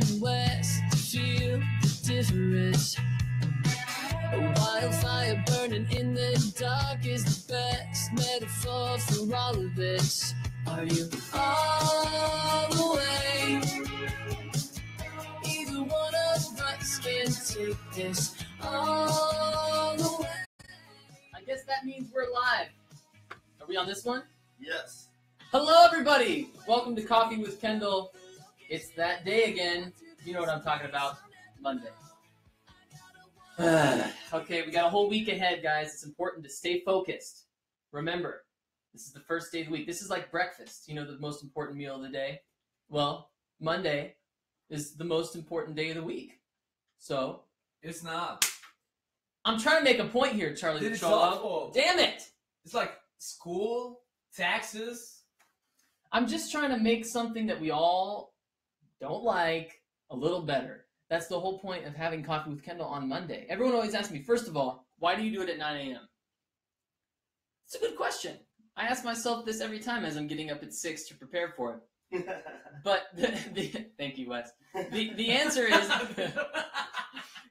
and west to feel the difference. A wildfire burning in the dark is the best metaphor for all of this. Are you all the way? Either one of us can take this all the way. I guess that means we're live. Are we on this one? Yes. Hello, everybody. Welcome to Coffee with Kendall. It's that day again. You know what I'm talking about. Monday. Okay, we got a whole week ahead, guys. It's important to stay focused. Remember, this is the first day of the week. This is like breakfast. You know, the most important meal of the day. Well, Monday is the most important day of the week. So, it's not. I'm trying to make a point here, Charlie. It's awful. Damn it! It's like school, taxes. I'm just trying to make something that we all don't like a little better. That's the whole point of having Coffee with Kendall on Monday. Everyone always asks me, first of all, why do you do it at 9 a.m.? It's a good question. I ask myself this every time as I'm getting up at 6 to prepare for it. But thank you, Wes. The answer is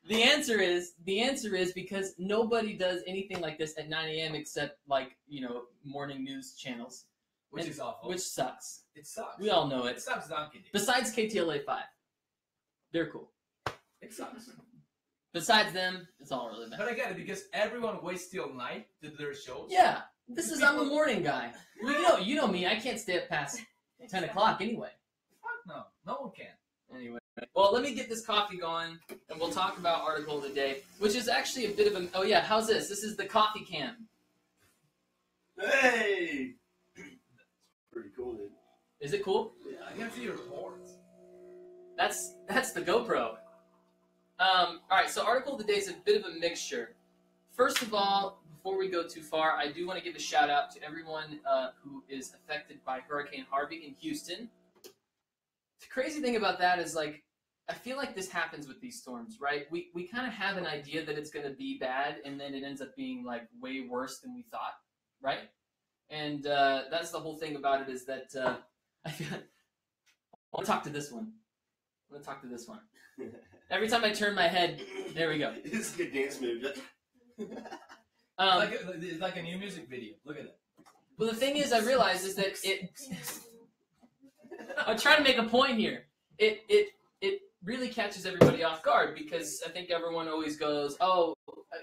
the answer is because nobody does anything like this at 9 a.m. except morning news channels, which is awful. Which sucks. It sucks. We all know it. It sucks donkey. Besides KTLA 5, they're cool. It sucks. Besides them, it's all really bad. But I get it because everyone waits till night to do their shows. Yeah, I'm a morning guy. You know me. I can't stay up past 10 o'clock anyway. Fuck no one can. Anyway, well, let me get this coffee going, and we'll talk about article of the day, which is actually a bit of a. Oh yeah, how's this? This is the coffee cam. Hey, pretty cool, dude. Is it cool? Yeah, I can see your reports. That's the GoPro. All right, so article of the day is a bit of a mixture. First of all, before we go too far, I do want to give a shout out to everyone who is affected by Hurricane Harvey in Houston. The crazy thing about that is, I feel like this happens with these storms, right? We kind of have an idea that it's going to be bad, and then it ends up being, way worse than we thought, right? And that's the whole thing about it is that I want to talk to this one. I'm going to talk to this one. Every time I turn my head, there we go. It's a good dance move. It's like a new music video. Look at it. Well, the thing is, I realize is that it. I'm trying to make a point here. It really catches everybody off guard because I think everyone always goes, oh,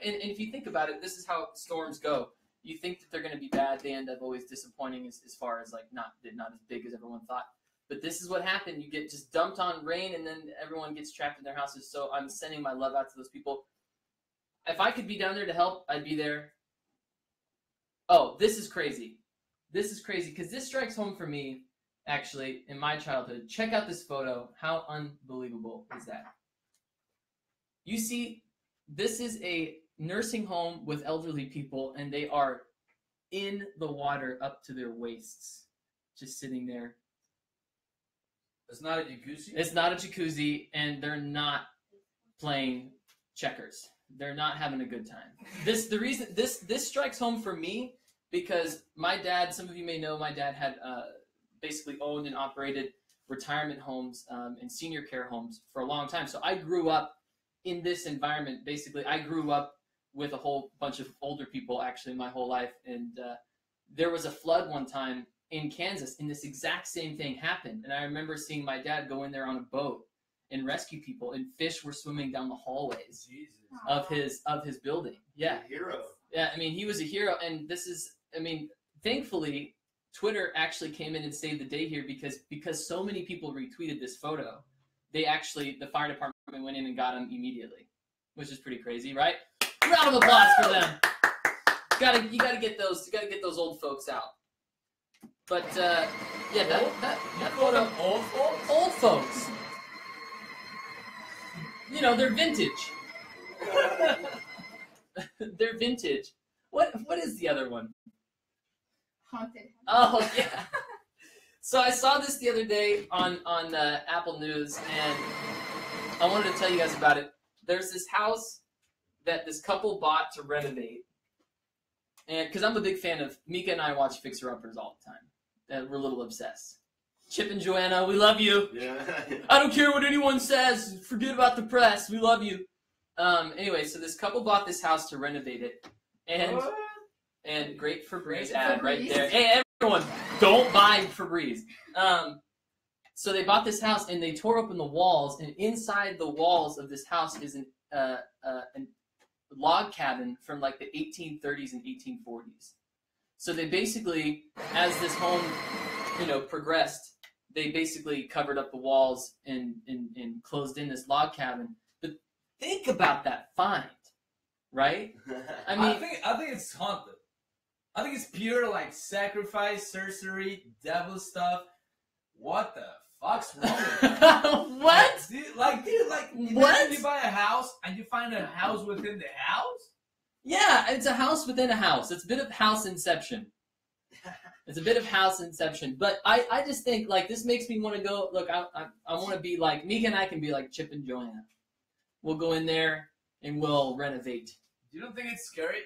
and if you think about it, this is how storms go. You think that they're going to be bad, they end up always disappointing as far as not as big as everyone thought. But this is what happened. You get just dumped on rain, and then everyone gets trapped in their houses. So I'm sending my love out to those people. If I could be down there to help, I'd be there. Oh, this is crazy. This is crazy because this strikes home for me, actually, in my childhood. Check out this photo. How unbelievable is that? You see, this is a nursing home with elderly people, and they are in the water up to their waists, just sitting there. It's not a jacuzzi? It's not a jacuzzi, and they're not playing checkers. They're not having a good time. The reason this strikes home for me because my dad, some of you may know, my dad had basically owned and operated retirement homes and senior care homes for a long time. So I grew up in this environment. Basically, I grew up with a whole bunch of older people actually my whole life, and there was a flood one time in Kansas, and this exact same thing happened. And I remember seeing my dad go in there on a boat and rescue people, and fish were swimming down the hallways of his building. Yeah, hero. Yeah, I mean, he was a hero, and thankfully, Twitter actually came in and saved the day here because so many people retweeted this photo. The fire department went in and got him immediately, which is pretty crazy, right? Round of applause for them. You gotta get those old folks out. But that photo, old folks. You know, they're vintage. They're vintage. What is the other one? Haunted. Oh yeah. So I saw this the other day on Apple News, and I wanted to tell you guys about it. There's this house that this couple bought to renovate, and because I'm a big fan of Mika and I watch Fixer Uppers all the time. We're a little obsessed. Chip and Joanna, we love you. Yeah. I don't care what anyone says. Forget about the press. We love you. Anyway, so this couple bought this house to renovate it, and great Febreze ad right there. Hey, everyone, don't buy Febreze. So they bought this house and they tore open the walls, and inside the walls of this house is a log cabin from like the 1830s and 1840s. So they basically, as this home, progressed, they basically covered up the walls and closed in this log cabin. But think about that find, right? I mean, I think it's haunted. I think it's pure like sacrifice, sorcery, devil stuff. What the fuck's wrong with that? What? Dude, What? You buy a house and you find a house within the house? Yeah, it's a house within a house. It's a bit of house inception. It's a bit of house inception. But I just think, like, this makes me want to go, look, I want to be like, Mika and I can be like Chip and Joanna. We'll go in there and we'll renovate. You don't think it's scary?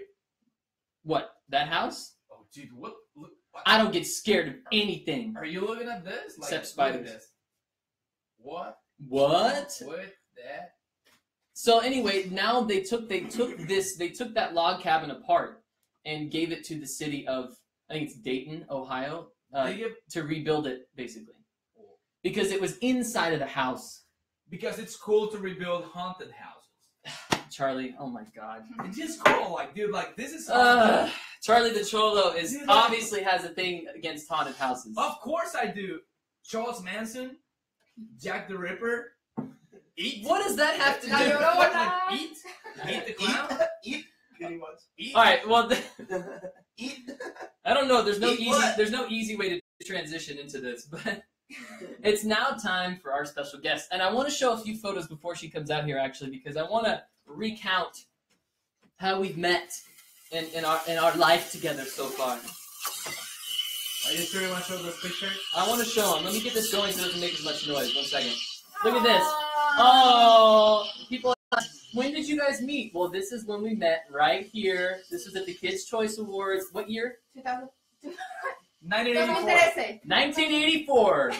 What, that house? Oh, dude, what? I don't get scared of anything. Are you looking at this? Except look spiders. at this. What? What? What? That? So anyway, now they took that log cabin apart and gave it to the city of, I think it's Dayton, Ohio, to rebuild it, basically. Because it was inside of the house. Because it's cool to rebuild haunted houses. Charlie, oh my God. It's just cool, like, dude, like, this is Charlie the Cholo Dude, obviously has a thing against haunted houses. Of course I do. Charles Manson, Jack the Ripper, Eat. What does that have to do? Eat? Eat the clown? Eat. Pretty much. Eat? All right, well, Eat. I don't know. There's Eat what? there's no easy way to transition into this, but it's now time for our special guest, and I want to show a few photos before she comes out here, actually, because I want to recount how we've met in our life together so far. Are you sure you want to show those pictures? I want to show them. Let me get this going so it doesn't make as much noise. 1 second. Look at this. Oh, people ask, when did you guys meet? Well, this is when we met right here. This was at the Kids' Choice Awards. What year? 1984. 1984.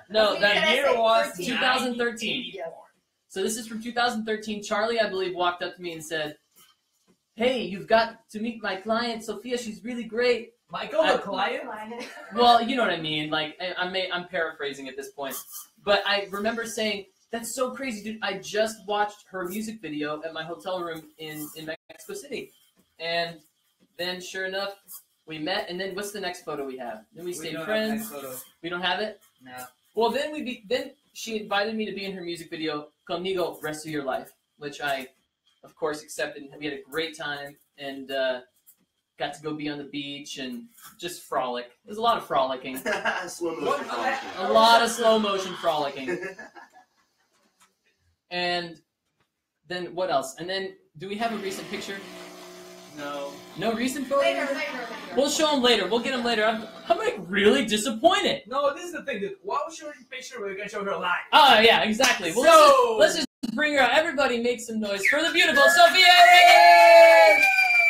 No, That year was 2013. Yes. So this is from 2013. Charlie, I believe, walked up to me and said, "Hey, you've got to meet my client, Sophia. She's really great." Michael, the client? Well, you know what I mean. Like, I'm paraphrasing at this point. But I remember saying, "That's so crazy, dude. I just watched her music video at my hotel room in Mexico City." And then, sure enough, we met. And then what's the next photo we have? Then we stayed friends. We don't have it? No. Well, then she invited me to be in her music video, Conmigo, Rest of Your Life, which I, of course, accepted. We had a great time and got to go be on the beach and just frolic. There's a lot of frolicking. Slow motion. A lot of slow motion frolicking. And then what else? And then, do we have a recent picture? No. No recent photo? Later. We'll show them later. We'll get them later. I'm like really disappointed. No, this is the thing, dude. Why would show you a picture where you can show her live? Oh, yeah, exactly. Well, So- let's just bring her out. Everybody make some noise for the beautiful Sofia Reyes!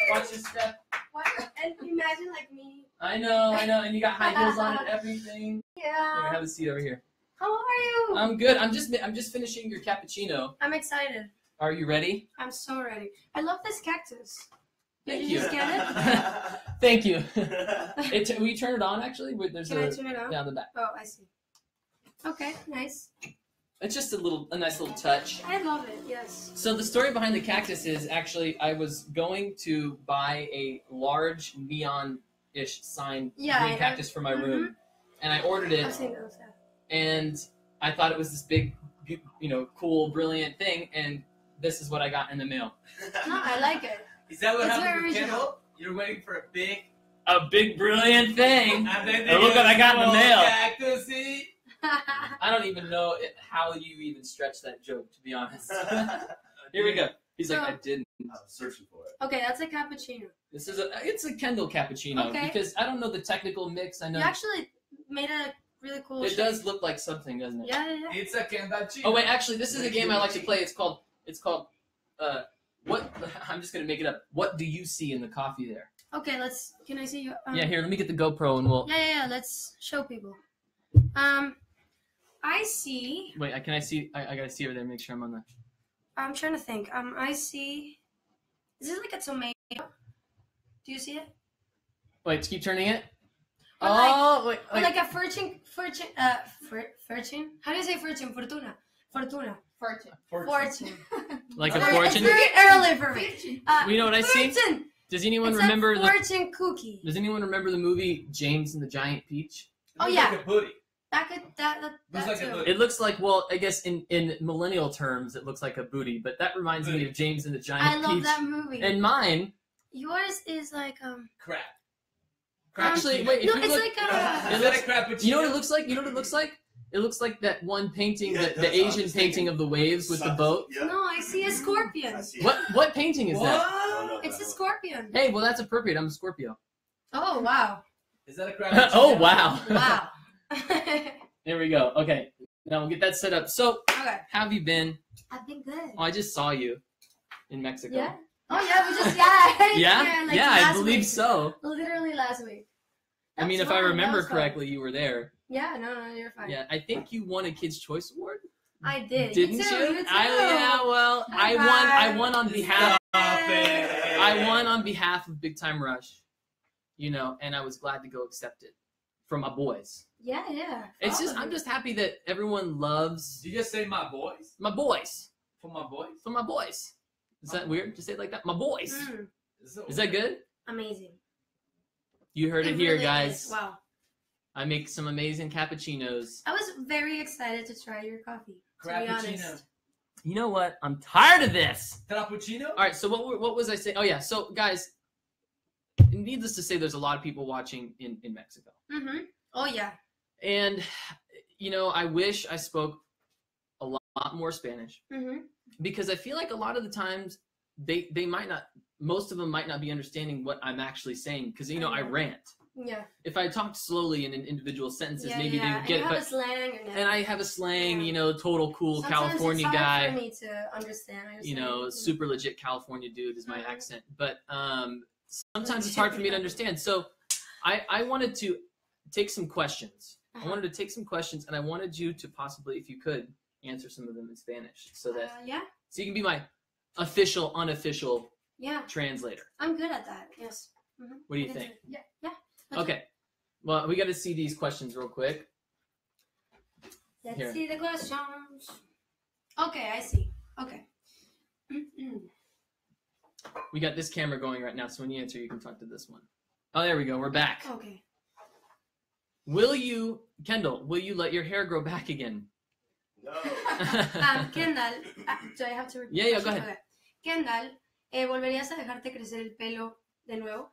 Watch your step. What? And imagine like me. I know. And you got high heels on and everything. Here, Yeah. have a seat over here. How are you? I'm good. I'm just finishing your cappuccino. I'm excited. Are you ready? I'm so ready. I love this cactus. Thank Did you. you just get it? Thank you. Will you turn it on, actually? There's Can I turn it on? down the back. Oh, I see. Okay, nice. It's just a nice little touch. I love it, yes. So the story behind the cactus is actually I was going to buy a large neon-ish sign green cactus for my room, and I ordered it, I've seen those, yeah. and I thought it was this big, cool, brilliant thing, and this is what I got in the mail. No, I like it. Is that what It's happened very with original. Kendall? You're waiting for A big, brilliant thing. and then And look what I got in the mail. Cactusy. I don't even know how you even stretch that joke, to be honest. Here we go. He's like, I didn't. I was searching for it. Okay, that's a cappuccino. It's a Kendall cappuccino Okay. because I don't know the technical mix. I know You actually made a really cool it shape. does look like something, doesn't it? Yeah. It's a Kendall. Oh wait, actually, this is a game I like to play. It's called what? I'm just gonna make it up. What do you see in the coffee there? Okay, can I see you? Yeah, here. Let me get the GoPro and we'll. Yeah, let's show people. I see. Wait, can I see? I gotta see over there. Make sure I'm on the. I'm trying to think. I see. Is this like a tomato? Do you see it? Wait, keep turning it. Or Wait. Or like a fortune. How do you say fortune? Fortuna. Fortune. Like a It's fortune. very early for me. You know what I see? Fortune. Does anyone It's remember a the? fortune cookie. Does anyone remember the movie James and the Giant Peach? Oh, Looks yeah. Like a booty. That like a too. booty. It looks like, well, I guess in millennial terms, it looks like a booty, but that reminds me of James and the Giant I love Peach. that movie. And mine, Yours is like Crap. actually, wait, if no, you it's look, like a. Is that a crappuccino? you know what it looks like? You know what it looks like? It looks like that one painting, Yeah, the that's Asian what I was painting thinking. of the waves with the boat. Yeah. No, I see a scorpion. I see. What painting is that? No, no, It's a no. scorpion. Hey, well, that's appropriate. I'm a Scorpio. Oh wow! Is that a crappuccino? Oh, wow. Wow. There we go. Okay, now we'll get that set up. So, Okay. how have you been? I've been good. Oh, I just saw you in Mexico. Yeah. Oh yeah, we just yeah. Yeah? like Yeah, I last believe week. so. Literally last week. I mean, That's if I fun, that remember was fun. correctly, you were there. Yeah, no, you're fine. Yeah, I think you won a Kids' Choice Award. I did. Didn't you? Too, you? you too. Yeah, well, I High won on behalf. Stop it. I won on behalf of Big Time Rush. You know, and I was glad to go accept it from my boys. Yeah. It's just, I'm just happy that everyone loves Did you just say my boys? my boys. For my boys? For my boys. Is that weird to say it like that? My boys. Mm, Is that good? amazing. You heard it here, really guys. is. Wow. I make some amazing cappuccinos. I was very excited to try your coffee. To be Crappuccino. honest. You know what? I'm tired of this. Frappuccino? All right, so what was I saying? Oh, yeah. So, guys, needless to say, there's a lot of people watching in Mexico. Mhm. Oh yeah. And, you know, I wish I spoke a lot more Spanish Mhm. because I feel like a lot of the times they might not, most of them might not be understanding what I'm actually saying because, you know, I rant. Yeah. If I talked slowly in individual sentences, maybe they would And get you it. have But a slang or and I have a slang, Yeah. you know, total cool Sometimes California it's hard guy. for me to understand. You know, super legit California dude is my Mhm. accent. But sometimes it's hard for me to understand. So I wanted to take some questions. I wanted to take some questions, and I wanted you to possibly, if you could, answer some of them in Spanish, so that so you can be my official, unofficial Yeah. translator. I'm good at that. Yes. Mhm. What do you I can think? do it. Yeah. Okay. Well, we got to see these questions real quick. Let's Here. see the questions. Okay, I see. Okay. We got this camera going right now, so when you answer, you can talk to this one. Oh, there we go. We're back. Okay. Will you, Kendall, will you let your hair grow back again? No. Kendall, do I have to repeat? Yeah, go ahead. Okay. Kendall, ¿volverías a dejarte crecer el pelo de nuevo?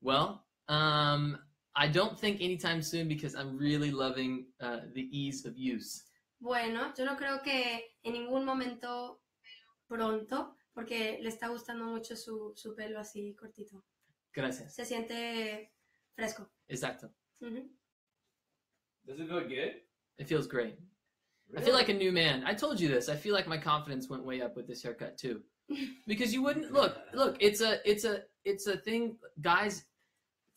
Well, I don't think anytime soon because I'm really loving the ease of use. Bueno, yo no creo que en ningún momento pronto, porque le está gustando mucho su pelo así cortito. Gracias. Se siente fresco. Exacto. Mhm. Does it feel good? It feels great. Really? I feel like a new man. I told you this. I feel like my confidence went way up with this haircut too. Because you wouldn't look. It's a thing. Guys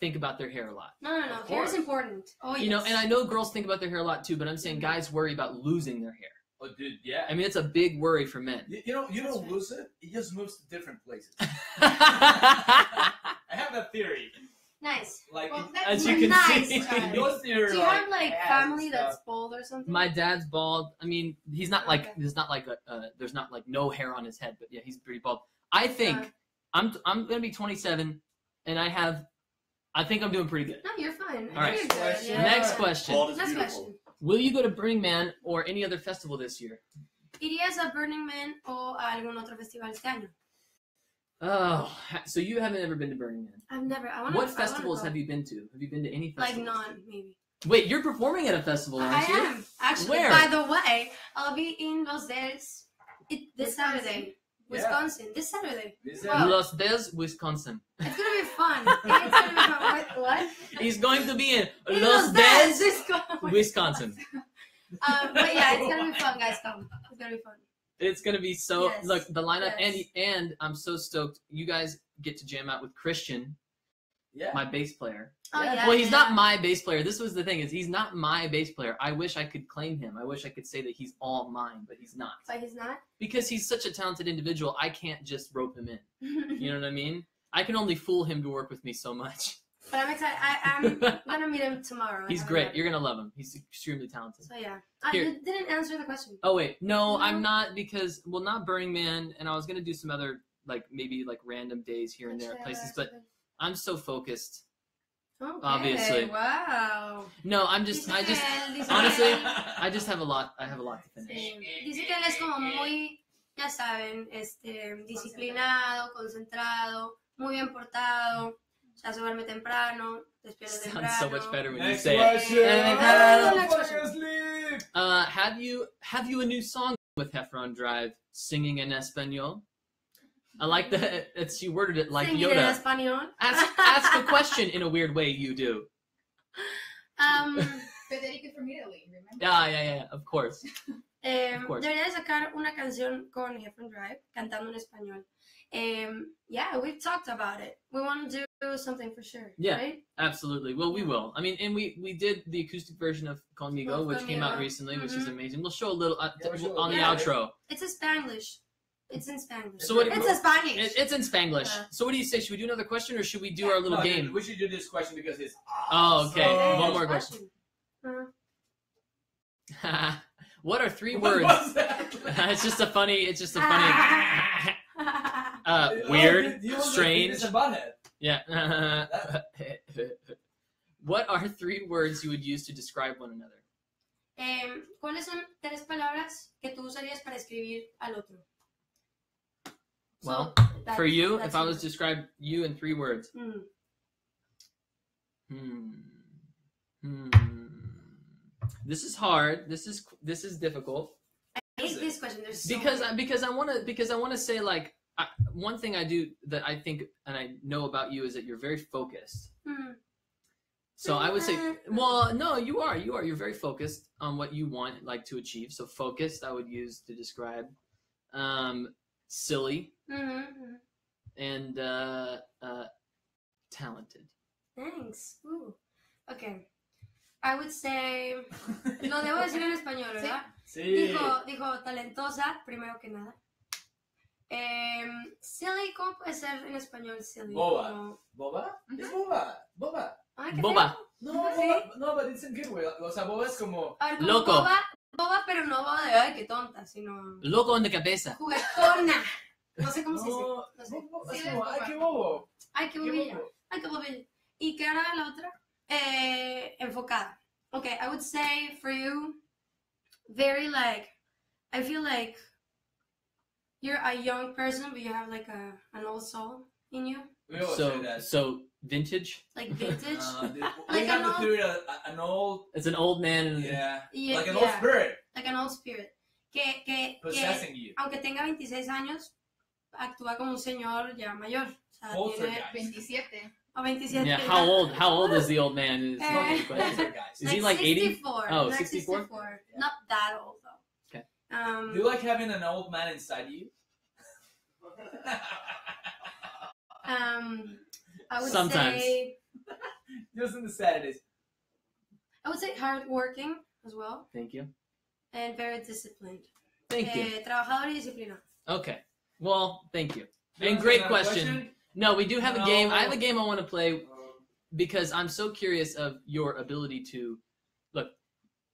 think about their hair a lot. No. Of Hair is course. important. Oh, yes. You know, and I know girls think about their hair a lot too, but I'm saying guys worry about losing their hair. Oh, dude, yeah. I mean, it's a big worry for men. You don't That's right. lose it. It just moves to different places. As I have a theory. Nice. Like, Well, it- that's you can nice, see, Charlie. it goes to your, Do you have like ass family and that's stuff. bald or something? my dad's bald. I mean, he's not like Okay. there's not like there's not like no hair on his head, but yeah, he's pretty bald. I think I'm gonna be 27, and I think I'm doing pretty good. No, you're fine. All right. You're good, yeah. Next question. Bald is Next beautiful. question. Will you go to Burning Man or any other festival this year? ¿Irías a Burning Man o a algún otro festival este año? Oh, so you haven't ever been to Burning Man. I've never. I wanna. What festivals have you been to? Have you been to any Like festivals? none, maybe. Wait, you're performing at a festival, I aren't you? am actually. Where? By the way, I'll be in Los Des this Saturday, Wisconsin. This Saturday. Is Wow. Los Des, Wisconsin. It's gonna be fun. It's gonna be fun. What? He's going to be in In Los Des, Wisconsin. Wisconsin. But yeah, it's gonna be fun, guys. Come. It's gonna be fun. It's gonna be so. Yes, Look, the lineup, yes. and I'm so stoked. You guys get to jam out with Christian, Yeah. My bass player. Oh, Yeah. yeah, Well, he's yeah. not my bass player. This was the thing, is he's not my bass player. I wish I could claim him. I wish I could say that he's all mine, but he's not. But he's not? Because he's such a talented individual, I can't just rope him in. You know what I mean? I can only fool him to work with me so much. But I'm excited. I'm gonna meet him tomorrow. He's great. You're gonna love him. He's extremely talented. So yeah. Here. You didn't answer the question. Oh wait, no, No? I'm not, because not Burning Man, and I was gonna do some other maybe random days here and there places, but I'm so focused. Okay, obviously. Wow. No, I just honestly, I just have a lot. I have a lot to finish. Dice que él es como muy, ya saben, disciplinado, concentrado, muy bien portado, o sea, se duerme temprano, despierta temprano. Sounds so much better when you Next say question. it. Next Fall question. asleep. Have you a new song with Heffron Drive singing in Espanol? I like that she worded it like Singing Yoda. en español. Ask a question in a weird way. You do. Federico from Italy, remember? Yeah, of course. course. Debería de sacar una canción con Heffron Drive cantando en español. Yeah, we've talked about it. We want to do something for sure. Yeah. Right? Absolutely. Well, we will. I mean, and we did the acoustic version of Conmigo, Of which came out Conmigo. recently, which is Mhm. amazing. We'll show a little Yeah, we'll show on the yeah. outro. It's in Spanglish. It's in Spanglish. So what- It's in Spanish. It's in Spanglish. Yeah. So what do you say? Should we do another question, or should we do our little No, game? We should do this question because it's Oh, okay. Okay, One more question. Uh, What are 3 What words? was that? It's just a funny. Oh, Weird, you was strange. Like, butthead. Yeah. What are 3 words you would use to describe one another? ¿Cuáles son 3 palabras que tú usarías para escribir al otro? Well, that's- For you, that's if I was it. to describe you in 3 words. Mm. This is hard. This is difficult. I hate this question. There's so because many. I want to say one thing I do that I think and I know about you is that you're very focused. Mm. So I would say, well, no, you are. You're very focused on what you want to achieve. So focused, I would use to describe. Silly Mm-hmm. and talented. Thanks. Ooh. Okay. I would say. Lo debo decir en español, ¿verdad? Sí. Dijo talentosa, primero que nada. Silly, ¿cómo puede ser en español silly? Boba. Como- ¿Boba? Es boba. Boba. Ay, qué Boba. feo. No, ¿Sí? boba. No, but it's in good way. O sea, boba es como... A ver, como Loco. Boba, pero no boba de ay, qué tonta, sino Loco en la cabeza. juguetona. No sé cómo se dice. No, No sé. boba, Sí, es como, es ay, boba. qué bobo. Ay, qué Qué bobilla. bobo. Ay, qué bobilla. ¿Y qué era la otra? Enfocada. Okay, I would say for you, very I feel like you're a young person, but you have an old soul in you. We always say that. So vintage. Like vintage. We Like have an to old- do it an old... It's an old man and Yeah. Yeah, Like an old yeah. spirit Like an old spirit. Que possessing you. aunque tenga 26 años, actúa como un señor ya mayor. O sea, Poltergeist. 27. o 27. Yeah, how old is the old man? Is the question. Poltergeist. Is he like 80? 64. Oh, like 64? 64. Not that old though. Okay. Do you like having an old man inside you? I would Sometimes. say Just in the Saturdays. I would say hardworking as well Thank you. and very disciplined. Thank you. Trabajador y disciplinado. Okay. Well, thank you. Do you And wanna great say another question. No, we do have a game. I have a No. game I want to play because I'm so curious of your ability to look.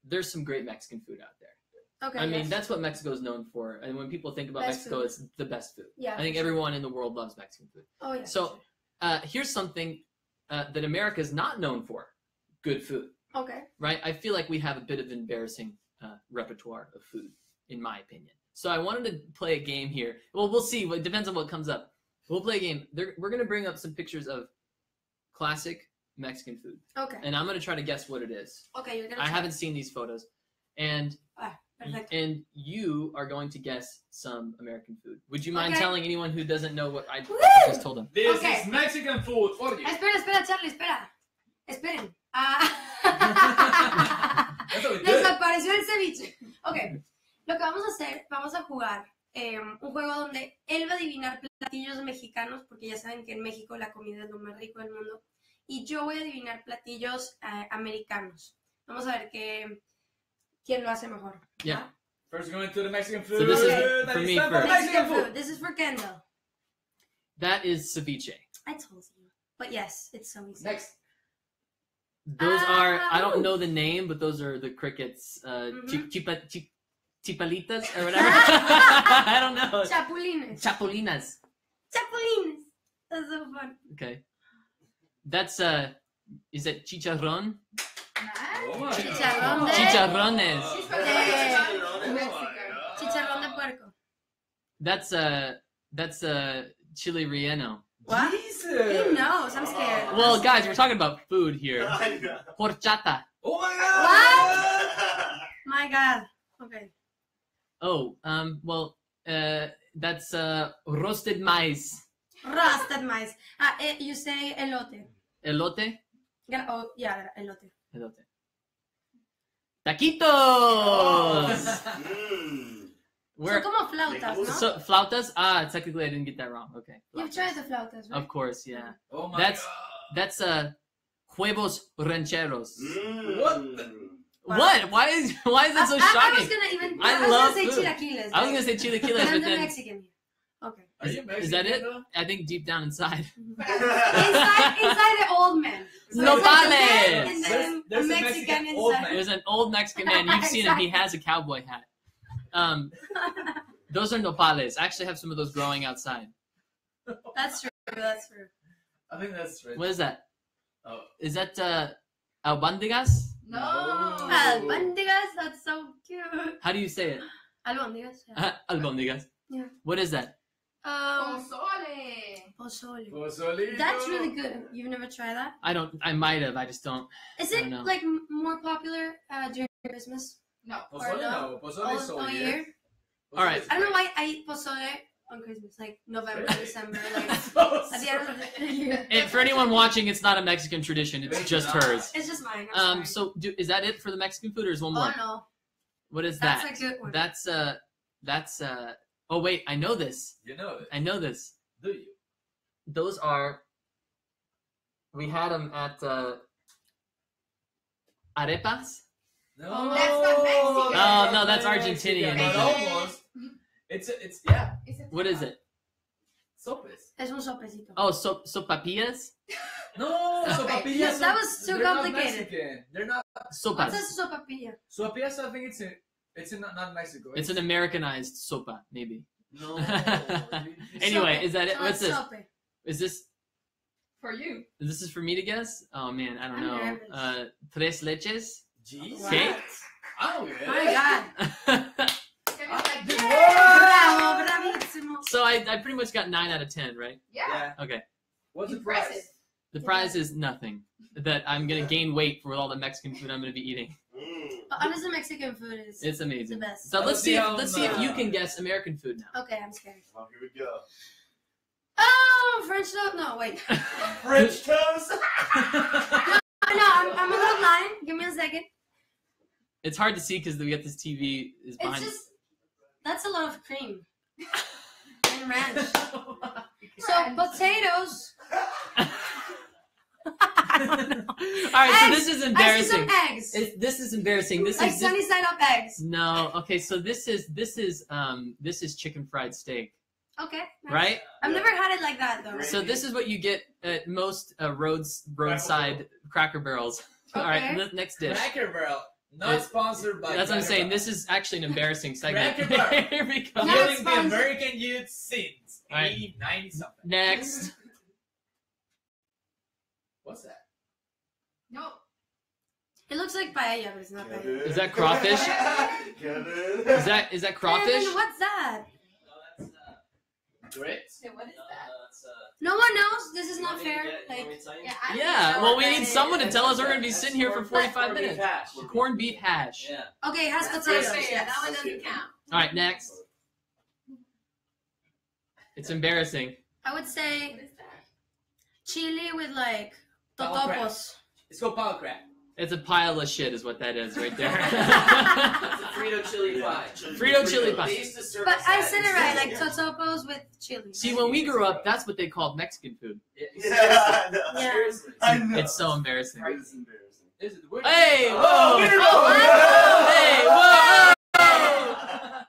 There's some great Mexican food out there. Okay. I mean, yes. that's what Mexico is known for. And when people think about Best Mexico, food. it's the best food. Yeah. I think for sure. everyone in the world loves Mexican food. Oh yeah. So here's something that America is not known for: good food. Okay. Right? I feel like we have a bit of embarrassing repertoire of food, in my opinion. So I wanted to play a game here. Well, we'll see. It depends on what comes up. We'll play a game. We're going to bring up some pictures of classic Mexican food, Okay. and I'm going to try to guess what it is. Okay. You're gonna. I try. haven't seen these photos, and Perfecto. and you are going to guess some American food. Would you mind Okay. telling anyone who doesn't know what I Woo! just told them? This Okay. is Mexican food for you. Espera, Charlie, espera. Esperen. That's what we did. Desapareció el ceviche. Ok, lo que vamos a hacer, vamos a jugar un juego donde él va a adivinar platillos mexicanos, porque ya saben que en México la comida es lo más rico del mundo. y yo voy a adivinar platillos americanos. Vamos a ver quién lo hace mejor. Yeah. ¿va? First going to the Mexican food. So this is That for is me time for first. Mexican food. This is for Kendall. That is ceviche. I told you. But yes, it's so easy. Next. Those are, I don't ooh. know the name, but those are the crickets. Mhm. Chipalitas or whatever. I don't know. Chapulines. Chapulinas. Chapulines. That's so fun. Okay. That's, is it chicharrón? Oh my Chicharrón God. de- Chicharrones. She's from Mexico. Chicharrón de puerco. That's chili relleno. What? Jesus. He knows. I'm scared. Well, guys, we're talking about food here. I know. Horchata. Oh my God. My God. Okay. Oh, well, that's roasted maize. Roasted maize. You say elote. Elote? Oh, yeah, elote. Elote. Taquitos! Mm. Where? Son como flautas, ¿no? So, flautas? Ah, technically I didn't get that wrong. Okay. You've tried the flautas, right? Of course, yeah. Oh my That's- God. That's huevos rancheros. Mm. What the- What? Why is that so I shocking? was gonna even. I I was love gonna say food. chilaquiles. I was gonna say chilaquiles, I'm but the then Mexican. Okay. Are you is that it? Mexican, though? I think deep down inside. inside the old man. So Nopales! it's like a man and then There's a a Mexican Mexican old inside. man. There's an old Mexican man. You've seen him. He has a cowboy hat. Those are nopales. I actually have some of those growing outside. That's true. That's true. I think that's right. What is that? Oh. Is that albóndigas? No. Albóndigas. That's so cute. How do you say it? Albóndigas. Yeah. Albóndigas. Yeah. What is that? Pozole. Pozole. Pozolito. That's really good. You've never tried that? I might have. I just don't. Is I it don't know. like more popular during Christmas? No. Pozole, no. Pozole is All all year? All right. I don't know why I eat pozole on Christmas, like November, Really? December, like know. at the end of the year. And for anyone watching, it's not a Mexican tradition. It's just hers. It's just mine. I'm sorry. So is that it for the Mexican food, or is one more? Oh no, What is that's that? a good one. That's Oh wait, I know this. You know it. I know this. Do you? Those are. We had them at arepas. No. That's not Mexican. Oh, no, that's Argentinian, But isn't it? almost. It's yeah. What is it? Sopes. Es un sopecito. Oh, sopapillas. No, sopapillas. Yes, that was too they're not complicated. Mexican. They're not. Sopas. What's a sopapilla? Sopapillas, I think it's in not Mexico. It's an Americanized sopa, maybe. No. Anyway, Sope. is that it? So What's it's this? sope. Is this? For you. This is for me to guess? Oh man, I don't I'm know. nervous. Tres leches. Jeez. What? Cake? I don't get it. Oh my God. Kevin's like, Dude, yeah. Bravo, bravissimo. So I pretty much got 9 out of 10, right? Yeah. Yeah. Okay. What's the Impressive. price? The prize is nothing. That I'm gonna gain weight for all the Mexican food I'm gonna be eating. Mm. But honestly, Mexican food is It's the amazing. best. So let's see if you Uh, can guess American food now. Okay, I'm scared. Oh, here we go. Oh, French toast? No, wait. French toast. No, I'm a little blind. Give me a second. It's hard to see because we got this TV is It's behind. just, that's a lot of cream and ranch. So, Ranch. potatoes. All right, so this is I see embarrassing. some eggs. This is embarrassing. This Like is sunny side up eggs. no. Okay, so this is chicken fried steak, Okay. nice. right? I've never had it like that, though. So this is what you get at most roadside Cracker Barrels. All right, Okay. next dish. Cracker Barrel, not It- sponsored by. That's what I'm Cracker saying. Barrel. This is actually an embarrassing segment. Cracker Barrel. Here we go. Not killing the sponsored. American youth since All right. 80, 90 something. Next. What's that? No. It looks like paella, but it's not paella. Is that crawfish? Kevin. Is that crawfish? Kevin, what's that? Grits? So what is that? No one knows. This is not fair. Like, Yeah. I don't Yeah. know Well, what we that need is. someone to tell us. We're gonna be sitting here for 45 minutes. Corned beef hash. Yeah. okay, it has That's potatoes. fair. Yes. That one doesn't count. All right, next. It's embarrassing. I would say What is that? chili with like Sauerkraut. totopos. It's called pau crab. It's a pile of shit, is what that is right there. It's a Frito chili pie. Frito chili pie. They used to serve But us I that said in it right, school. like totopos with chili. See, when we grew up, that's what they called Mexican food. Yeah, no. Yeah. Seriously. I know. It's so embarrassing. It's embarrassing. Hey, Oh, whoa! we didn't know Hey, that. whoa!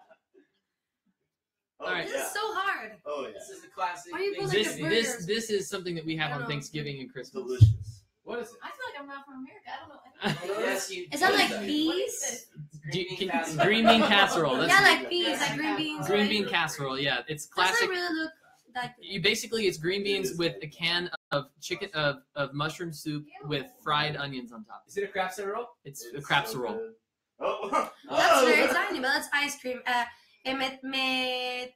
Oh, All right. This is so hard. Oh yeah. This is a classic. Why you thing. put This like a this burger. this is something that we have I on don't know. Thanksgiving and Christmas. Delicious. What is it? I feel like I'm not from America. I don't know. Yes, you. Is that what like that? peas? Green bean casserole. That's Yeah, like peas, like green beans. green right? bean casserole. Yeah, it's Doesn't classic. really look like You basically it's green beans with a can of chicken of mushroom soup with fried onions on top. Is it a crab roll? It's a crab so roll. good. Oh. That's Oh. very tiny, but that's ice cream. Metropolitano.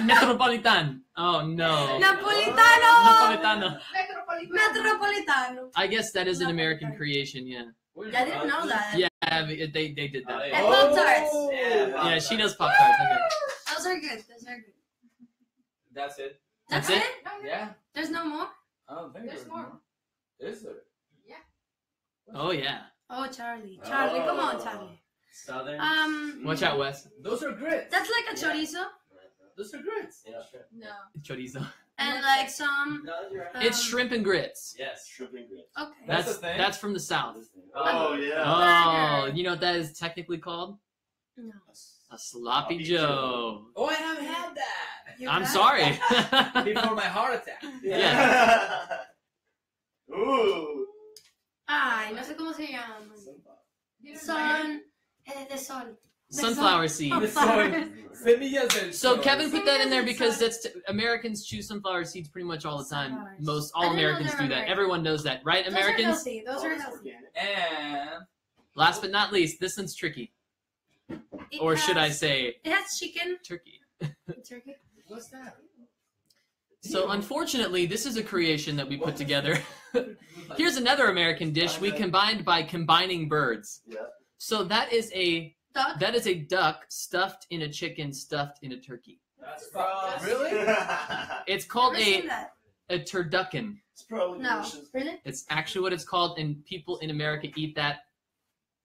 Metropolitan. Oh no. Napolitano! Napolitano. Metropolitano. I guess that is an American Napolitan. creation. Yeah. I didn't know that. Yeah, they did that. And Pop-Tarts. Yeah, she does Pop Tarts. Okay. Those are good. Those are good. That's it. That's That's it? it? Yeah. There's no more? I don't think There's more. Is there? Oh yeah. Oh, Charlie. Charlie, come on, Charlie. Southern. Watch out, Wes. Those are grits. That's like a chorizo Those are grits. Yeah. No. Chorizo. and like some. No, you're right. It's shrimp and grits. Yes. Shrimp and grits. Okay. That's That's the thing? that's from the south. Oh yeah. Oh, you know what that is technically called? No. A sloppy Joe. Oh, I haven't had that. You I'm got sorry. Before my heart attack. Yeah. Ooh. Ay, no sé cómo se llama. Son. De sol. Sunflower seeds. The soy. Semillas del So sol. Kevin put that in there because that's Americans choose sunflower seeds pretty much all the time. Sunflowers. Most I all didn't know Americans they do were that. American. Everyone knows that, right? Those Americans. are healthy. Those are healthy. And Last but not least, this one's tricky, It or should I has- say It has chicken. turkey? Turkey. what's that? So unfortunately, this is a creation that we put together. Here's another American dish we combined by combining birds. Yeah. So that is a Duck. duck stuffed in a chicken stuffed in a turkey. That's really? It's called Never seen that. a turducken. It's probably No. delicious Really? It's actually what it's called, and people in America eat that.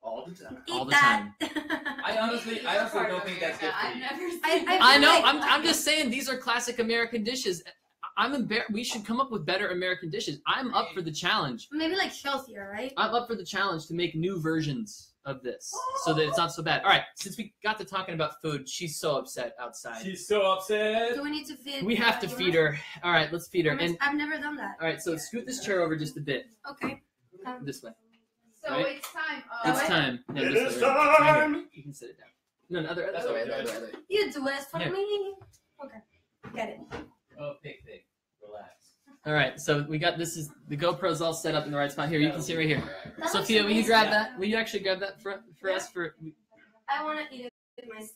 all the time. All Eat the that. I honestly don't think that's good for I've you. never seen I know. like- I'm just saying these are classic American dishes. We should come up with better American dishes. I'm up for the challenge. Maybe like healthier, right? I'm up for the challenge to make new versions of this so that it's not so bad. All right, since we got to talking about food, she's so upset outside. She's so upset. Do we need to feed? We have to feed her. All right, let's feed her. And I've never done that. all right, so scoot this chair over just a bit Okay. this way. So Right? it's time. It's way? time. No, It this is way, right here. time. You can sit it down. No, other That's way. okay, Other way. You do it for Here. me. Okay. Get it. Oh, pig. Relax. All right, so we got this. Is the GoPro's all set up in the right spot here? You can see right here. That looks Sophia, will you amazing. grab that? Will you actually grab that for us? For I want to eat it myself.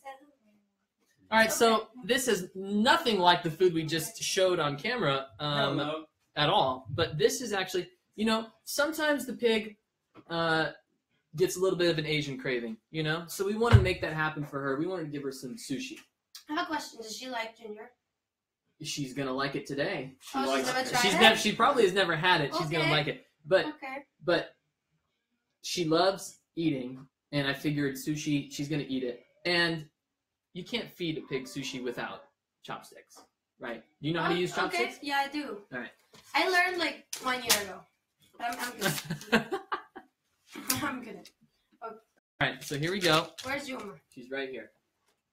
all right. So this is nothing like the food we just showed on camera No. at all. But this is actually, sometimes the pig gets a little bit of an Asian craving. So we want to make that happen for her. We want to give her some sushi. I have a question. Does she like ginger? She's gonna like it today. She Oh, likes she's never it. tried it? She probably has never had it. She's gonna Okay. like it. But Okay. she loves eating, and I figured sushi, she's gonna eat it. And you can't feed a pig sushi without chopsticks, right? Do you know how to use chopsticks? Okay. Yeah, I do. All right. I learned like 1 year ago. I'm good. I'm good. All right, so here we go. Where's Yuma? She's right here.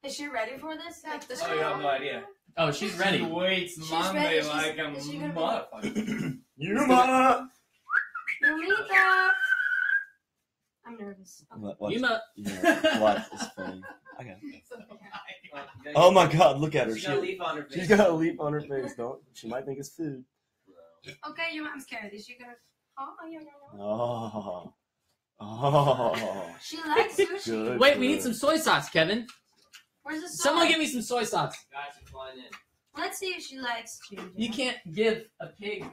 Is she ready for this? Like the Oh, you have no idea. Oh, she's She ready. waits She's Monday ready. like a Is she gonna be- motherfucker. Yuma. Yumita! I'm nervous. Okay. What? Yuma. Yeah, what is funny? Okay. Okay. Oh my God! Look at her. She's got a leaf on her face. She's got a leaf on her face. Don't. She might think it's food. Okay, Yuma, I'm scared. Is she gonna? Oh, yeah. Oh. Oh. She likes sushi. Good. Wait, we need some soy sauce, Kevin. Where's the sauce? Someone give me some soy sauce. Guys are flying in. Let's see if she likes ginger. You can't give a pig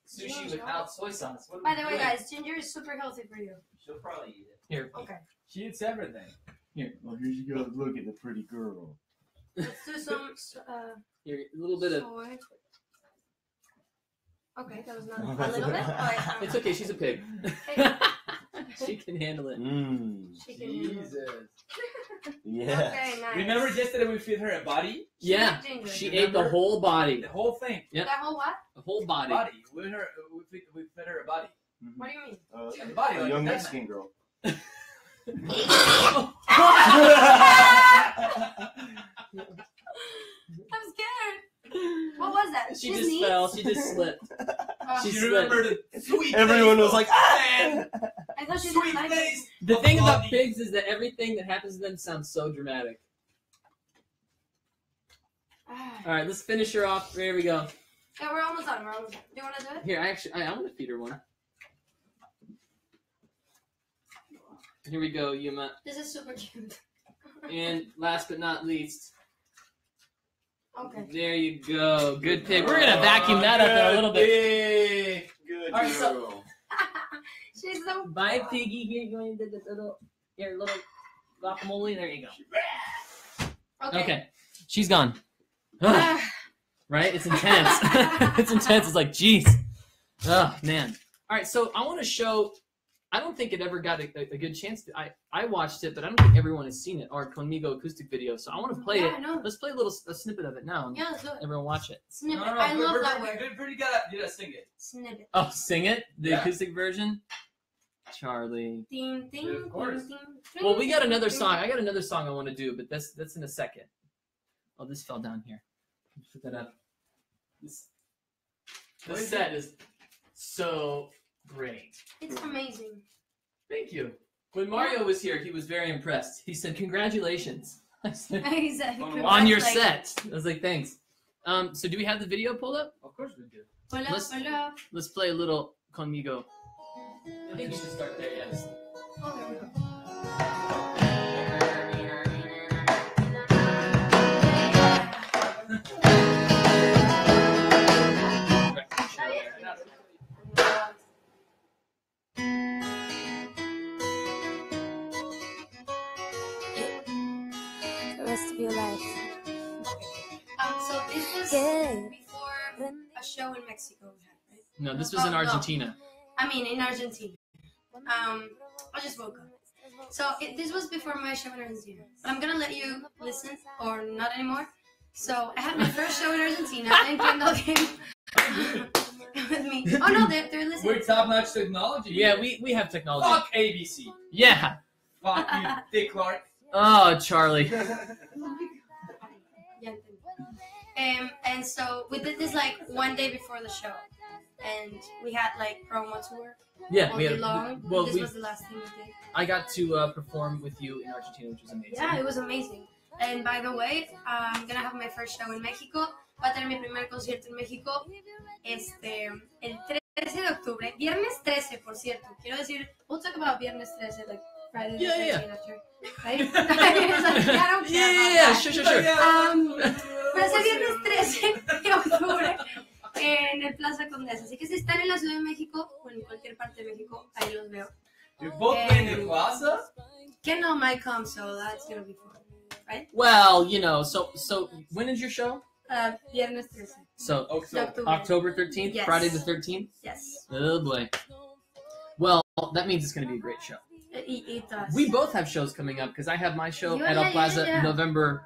sushi without soy sauce. What are By we the way, doing? guys, ginger is super healthy for you. She'll probably eat it. Here. Okay. She eats everything. Well, here you go. Look at the pretty girl. Let's do some Here, a little bit of. soy. Okay, that was not a little bit. But, It's okay. She's a pig. Hey. She can handle it. She can handle it. Jesus. Yeah. Okay, nice. Remember yesterday we fed her a body? Yeah, She liked she ginger. ate the whole body. The whole thing. Yep. That whole what? The whole body. Body. We fed her a body. What do you mean? The body, A like young that Mexican girl. I'm scared. What was that? She His just knees? fell. She just slipped. Oh, She She slipped. remembered the sweet Everyone taste was like, of man. I thought she Sweet didn't like it. taste. The of thing about body. pigs is that everything that happens to them sounds so dramatic. Ah. All right, let's finish her off. There we go. Yeah, we're almost done. Do you want to do it? Here, I want to feed her one. Here we go, Yuma. This is super cute. And last but not least, Okay. there you go. Good pig. We're gonna vacuum that up in a little bit. bit. Good All right, so- girl. She's so. Bye, piggy. Here you go. Your little guacamole. There you go. Okay. Okay, she's gone. Ugh, right? It's intense. It's intense. It's like, jeez. Oh man. All right, so I want to show. I don't think it ever got a good chance to. I watched it, but I don't think everyone has seen it. Our Conmigo acoustic video. So I want to play Yeah, it. I know. Let's play a snippet of it now. Yeah, let's do it. Everyone watch it. Snippet. No, I love that word. We're pretty good at sing it. Snippet. Oh, sing it? The Yeah. acoustic version? Charlie. Ding, ding, Yeah, of course. ding, ding, Well, we got another ding. song. I got another song I want to do, but that's in a second. Oh, this fell down here. Put that up. This set is so great. It's amazing. Thank you. When Mario was here, he was very impressed. He said, "Congratulations." I said, Exactly. on your Like, set. I was like, "Thanks." So do we have the video pulled up? Of course we do. Hola, Let's- hola. Let's play a little Conmigo. I think we should start there, yes. Oh, there we go. The rest of your life. So this was Good. before a show in Mexico we had, right? No, this was in Oh, no. Argentina. I mean, in Argentina. I just woke up. So this was before my show in Argentina. But I'm gonna let you listen, or not anymore. So I had my first show in Argentina, and Kendall came with me. Oh no, they're listening. We're top-notch technology. Yeah, we have technology. Fuck ABC. Yeah. Fuck you, Dick Clark. Oh, Charlie. Yeah, and so we did this like one day before the show, and we had like promo tour Yeah, all we day had. long. Well, This was the last thing we did. I got to perform with you in Argentina, which was amazing. Yeah, it was amazing. And by the way, I'm gonna have my first show in México. Va a tener mi primer concierto en México el 13 de octubre. Viernes 13, por cierto. Quiero decir, we'll talk about Viernes 13, like Friday the Yeah, yeah, 13th after. Right? It's like, I don't care about that. Sure. Pero ese Viernes 13 de octubre en el Plaza Condesa. Así que si están en la Ciudad de México o en cualquier parte de México, ahí los veo. You both play in the plaza? Kendall might come, so that's gonna be fun. Right? Well, you know, so when is your show? Viernes 13. So October. October 13th, Yes. Friday the 13th. Yes. Oh boy. Well, that means it's going to be a great show. It does. We both have shows coming up because I have my show Yeah, at El yeah, Plaza yeah. November.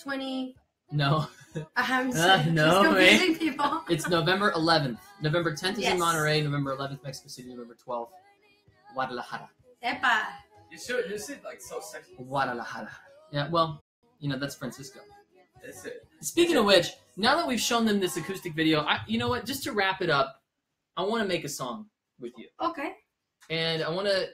20. No, I'm no, just confusing people. it's November 11th. November 10th is in Yes. Monterrey. November 11th, Mexico City. November 12th, Guadalajara. Epa. You sit like so sexy. Guadalajara. Yeah, well, you know, that's Francisco. That's it. Speaking of which, now that we've shown them this acoustic video, you know what? Just to wrap it up, I want to make a song with you. Okay. And I want to.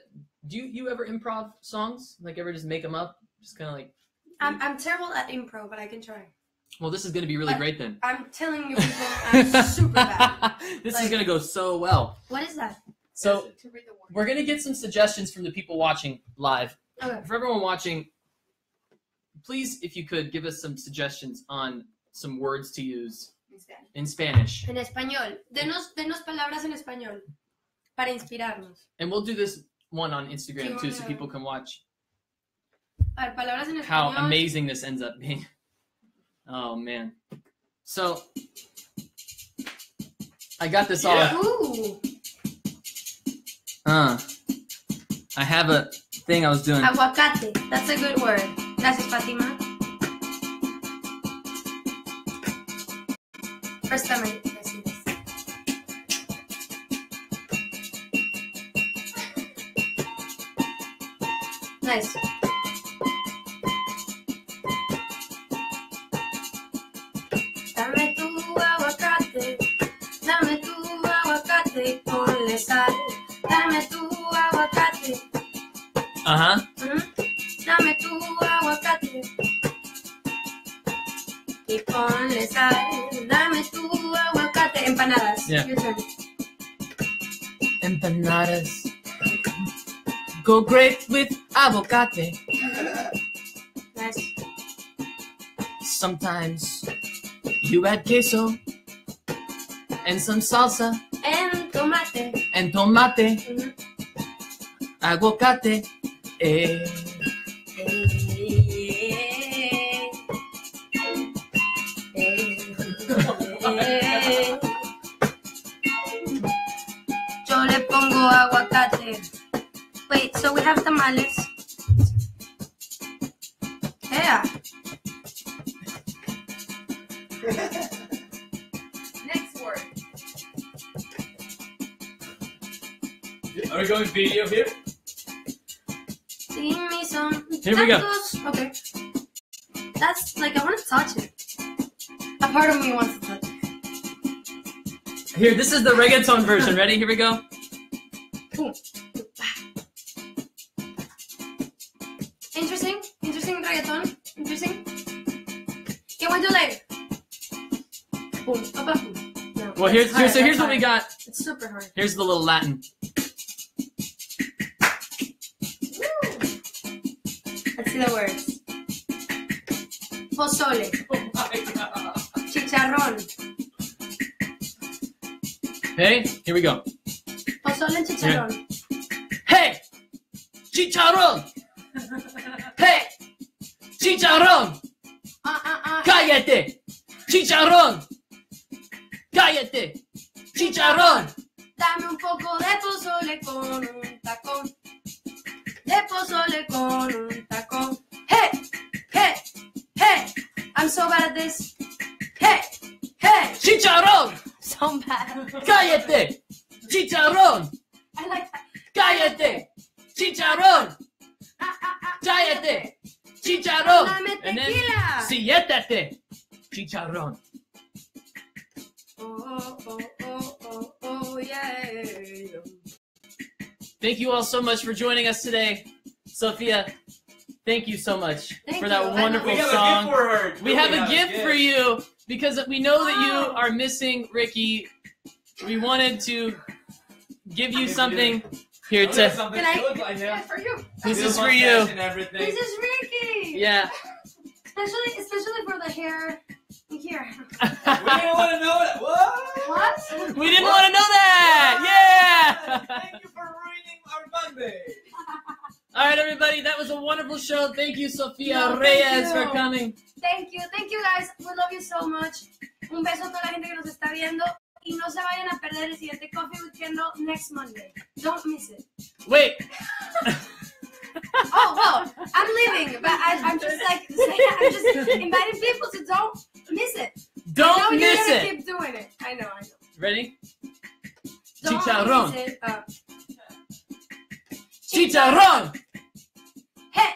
Do you ever improv songs? Like ever just make them up? Just kind of like. I'm terrible at improv, but I can try. Well, this is going to be really But- great then. I'm telling you people, I'm super bad. This is Like- going to go so well. What is that? So To read the word. we're going to get some suggestions from the people watching live. Okay. For everyone watching, please, if you could, give us some suggestions on some words to use in Spanish. En español. Denos palabras en español. Para inspirarnos. And we'll do this one on Instagram Do you too, so wanna- people can watch A ver, palabras en how español. amazing this ends up being. Oh man. So I got this Yeah. Ooh. all. I have a thing I was doing. Aguacate. That's a good word. Gracias, Fatima. First time I see this. Nice. Dame tu aguacate. Dame tu aguacate y ponle sal. Dame tu aguacate. Uh-huh. Dame tu aguacate y ponle sal. Dame tu aguacate. Empanadas. Yeah. Your turn. Empanadas go great with avocate. Nice. Sometimes you add queso and some salsa And tomate. and tomate, Mhm. aguacate. Yo le pongo aguacate. Wait, so we have tamales. Yeah. Next word. Are we going video here? Give me some Here we go. tacos. Okay. That's like, I want to touch it. A part of me wants to touch it. Here, this is the reggaeton version. Ready? Here we go. Boom. Interesting. Interesting reggaeton. Interesting. Can we do later? Boom. Up, boom. No, Well, that's hard, here's what that's we hard. got. It's super hard. Here's the little Latin. Let's see the words. Pozole. Oh my god. Chicharrón. Hey, here we go. Pozole and chicharrón. Hey, chicharrón. Hey, chicharrón. Cállate. Chicharrón. Cállate. Chicharrón. Dame un poco de pozole con un tacón. De pozole con un tacón. Hey, hey, hey. I'm so bad at this. Hey, hey. Chicharrón. So bad. Cállate. Chicharrón. I like that. Cállate. Chicharrón. Cállate. Chicharrón. Dame And then, tequila. siéntate. Chicharrón. Oh, oh, oh, oh, oh, yeah. Thank you all so much for joining us today. Sophia, thank you so much Thank for you. that I wonderful We have song. a gift for her. We have a gift for you because we know that you Wow. are missing Ricky. We wanted to give you something here Oh, to. something Can I good get like it that. for you? This Little is for mustache you. And everything. This is Ricky. Yeah. Especially for the hair here. We didn't want to know that. What? What? We didn't want to know that. Yeah. Thank you for ruining our Monday. All right, everybody. That was a wonderful show. Thank you, Sofia No, thank Reyes, you. for coming. Thank you guys. We love you so much. Un beso a toda la gente que nos está viendo. Y no se vayan a perder el siguiente Coffee with Kendall next Monday. Don't miss it. Wait. Oh, well, I'm leaving, but I'm just like saying, I'm just inviting people to don't miss it. Don't I know miss you're gonna it. keep doing it. I know. Ready? Don't Chicharrón. miss it. Chicharrón. Hey,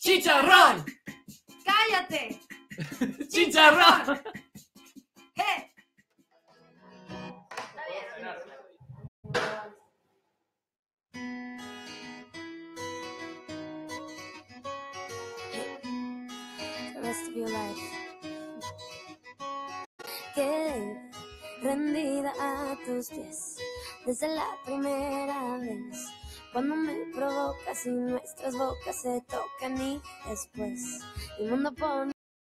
Chicharrón. cállate. Chicharrón. Hey. The rest of your life. Quedé rendida a tus pies desde la primera vez. Cuando me provocas y nuestras bocas se tocan y después el mundo pone